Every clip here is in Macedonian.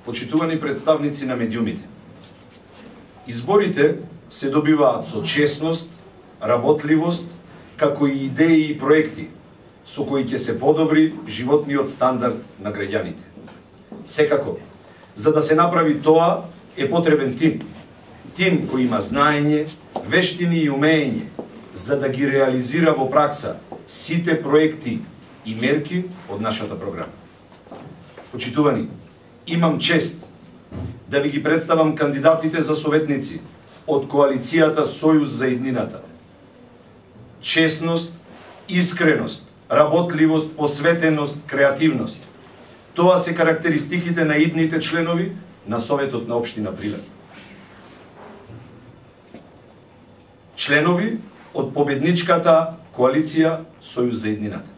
почитувани представници на медиумите. Изборите се добиваат со честност, работливост, како и идеи и проекти, со кои ќе се подобри животниот стандард на граѓаните. Секако, за да се направи тоа, е потребен тим. Тим кој има знаење, вештини и умење, за да ги реализира во пракса сите проекти и мерки од нашата програма. Почитувани, имам чест да ви ги представам кандидатите за советници од коалицијата Сојуз за иднината. Честност, искреност, работливост, посветеност, креативност. Тоа се карактеристиките на идните членови на Советот на општина Прилеп. Членови од победничката коалиција Сојуз за иднината.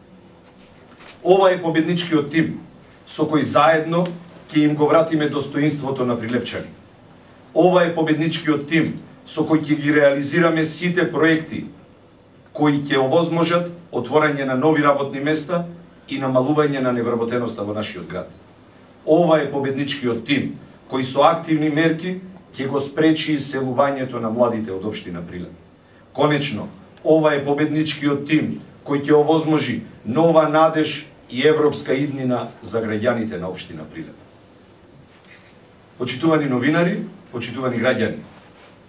Ова е победничкиот тим со кој заедно ќе им го вратиме достоинството на прилепчани. Ова е победничкиот тим со кој ќе ги реализираме сите проекти кои ќе овозможат отворање на нови работни места и намалување на невработеноста во нашиот град. Ова е победничкиот тим кој со активни мерки ќе го спречи иселувањето на младите од општина Прилеп. Конечно, ова е победничкиот тим кој ќе овозможи нова надеж и европска иднина за граѓаните на општина Прилеп. Почитувани новинари, почитувани граѓани,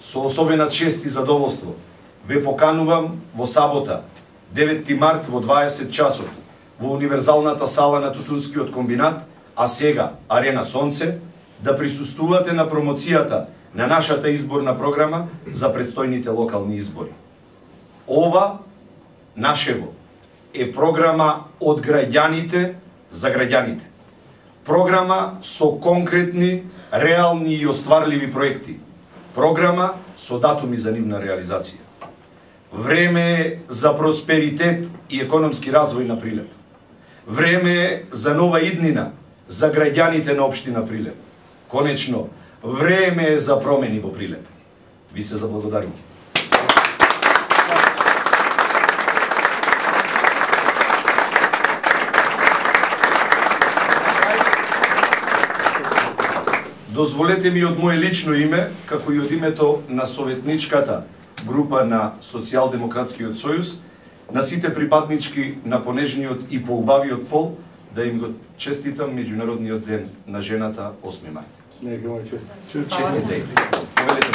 со особена чест и задоволство ве поканувам во сабота, 9 март во 20 часот, во универзалната сала на Тутунскиот комбинат, а сега Арена Сонце, да присуствувате на промоцијата на нашата изборна програма за предстојните локални избори. Ова, нашево, е програма од граѓаните за граѓаните. Програма со конкретни, реални и остварливи проекти. Програма со датуми за нивна реализација. Време е за просперитет и економски развој на Прилеп. Време е за нова иднина за граѓаните на општина Прилеп. Конечно, време е за промени во Прилеп. Ви се заблагодарувам. Дозволете ми од моје лично име, како и од името на советничката група на Социјалдемократскиот сојуз, на сите припаднички на понежниот и поубавиот пол, да им го честитам Меѓународниот ден на жената 8 март. Честит ден. Повелете